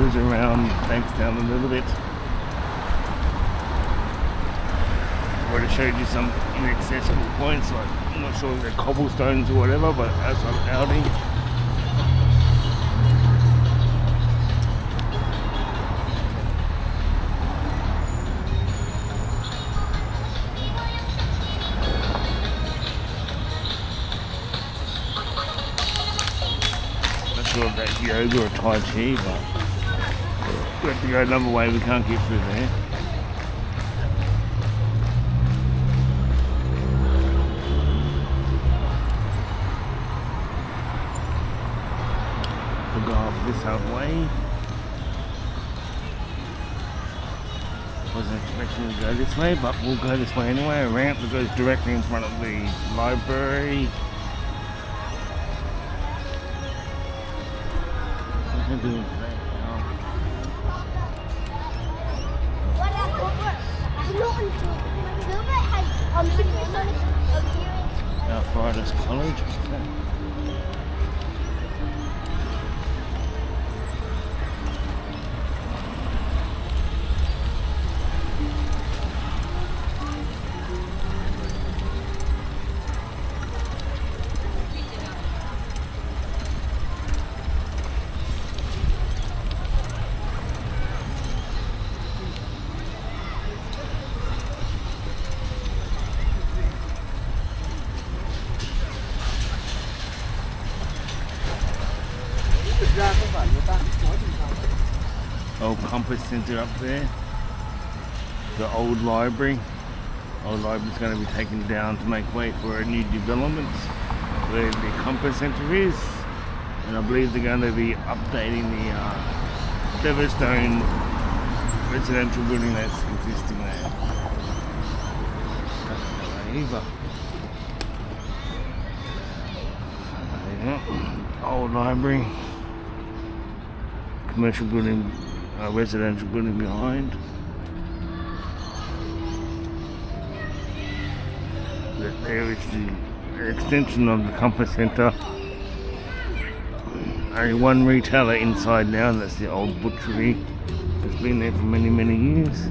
cruise around Bankstown a little bit. Already showed you some inaccessible points, like I'm not sure if they're cobblestones or whatever, but as I'm outing. Not sure if that's yoga or Tai Chi, but we have to go another way, we can't get through there. We'll go up this way. Wasn't expecting to go this way, but we'll go this way anyway. A ramp that goes directly in front of the library. What am I doing today? Our Fridays College. Old Compass Centre up there, the old library. Old library's going to be taken down to make way for a new development where the Compass Centre is, and I believe they're going to be updating the Featherstone residential building that's existing there. Either. Old library, commercial building, residential building behind. There is the extension of the Compass Centre. Only one retailer inside now, and that's the old butchery. It's been there for many, many years.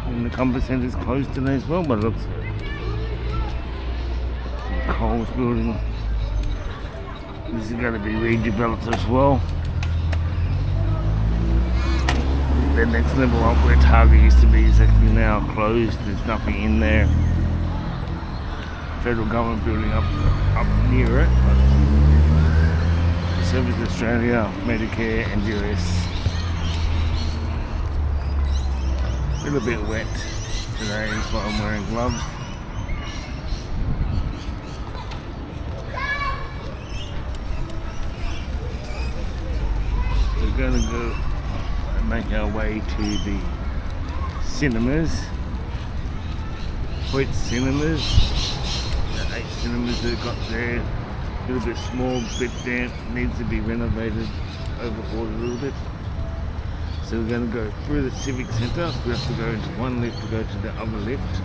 And the Compass Centre is closed today as well, but it looks the Coles building. This is going to be redeveloped as well. The next level up where Target used to be is actually now closed. There's nothing in there. Federal government building up near it. But Service Australia, Medicare and US. A little bit wet today, that's why I'm wearing gloves. We're going to go and make our way to the cinemas. Hoyt Cinemas. The 8 cinemas they've got there. A little bit small, bit damp, needs to be renovated, overhauled a little bit. So we're going to go through the Civic Centre. We have to go into one lift to go to the other lift.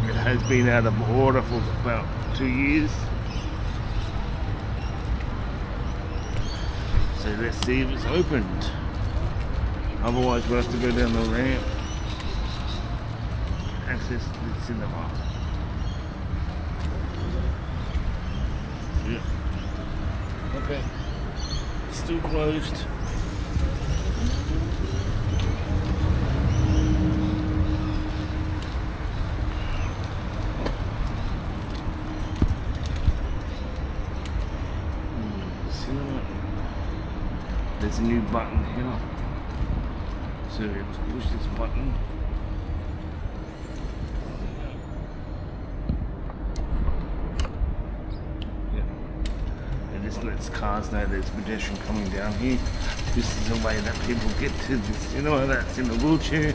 It has been out of order for about 2 years. So let's see if it's opened. Otherwise we'll have to go down the ramp. Access the cinema. Yeah. Okay. Still closed. There's a new button here, so let's push this button. Yeah. And this lets cars know there's pedestrian coming down here. This is the way that people get to the cinema that's in a wheelchair.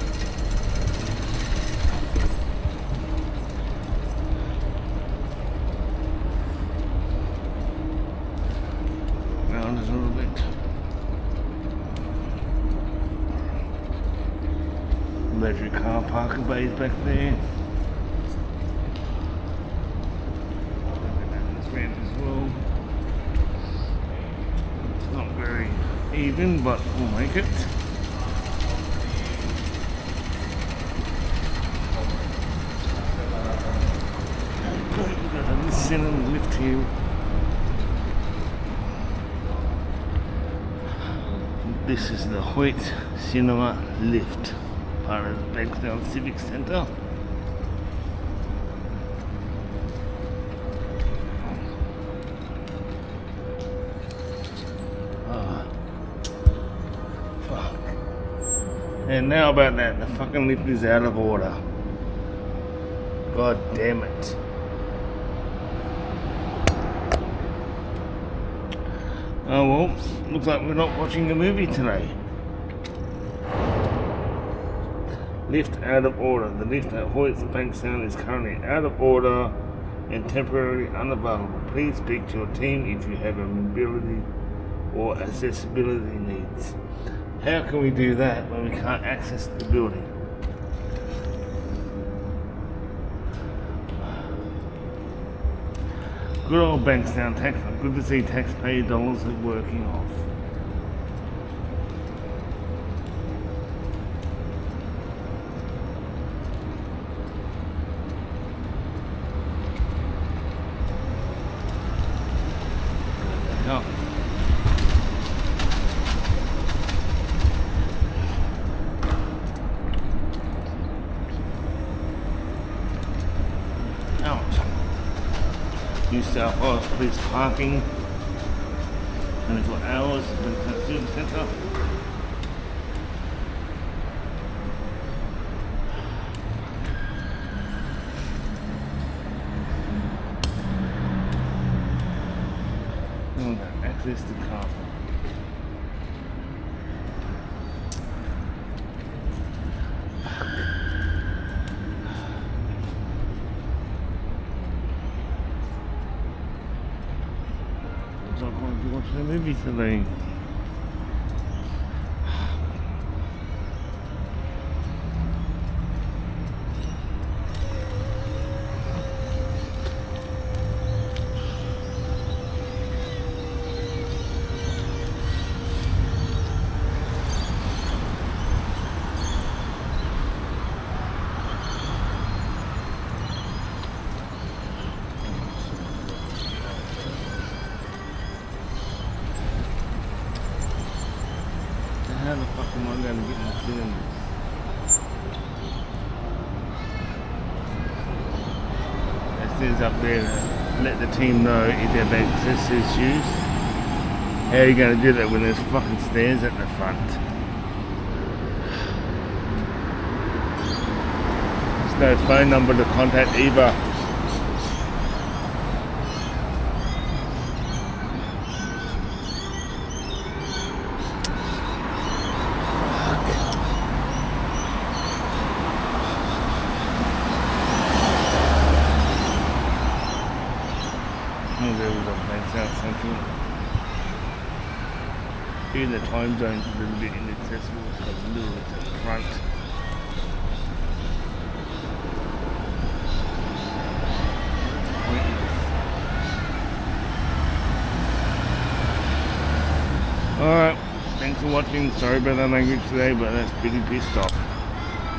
Around a little bit. Electric car parking bays back there. This ramp as well. even, but we'll make it. We've got a cinema lift here. This is the Hoyt Cinema lift, part of the Bankstown Civic Centre. And now about that, the fucking lift is out of order. God damn it. Oh well, looks like we're not watching a movie today. Lift out of order. The lift at Hoyt's Bankstown is currently out of order and temporarily unavailable. Please speak to your team if you have a mobility or accessibility needs. How can we do that when we can't access the building? Good old Bankstown tax. Good to see taxpayer dollars are working off. Oh. New South Wales Police parking, 24 hours in the Civic Centre. And access to car. I want to watch a movie today. How the fuck am I going to get my cylinders? It says up there to let the team know if they have access issues. How are you going to do that when there's fucking stairs at the front? There's no phone number to contact either. There was a Bankstown Central. Even the time zone's a little bit inaccessible, so it's a little bit at the front. Alright, thanks for watching. Sorry about that language today, but that's pretty pissed off.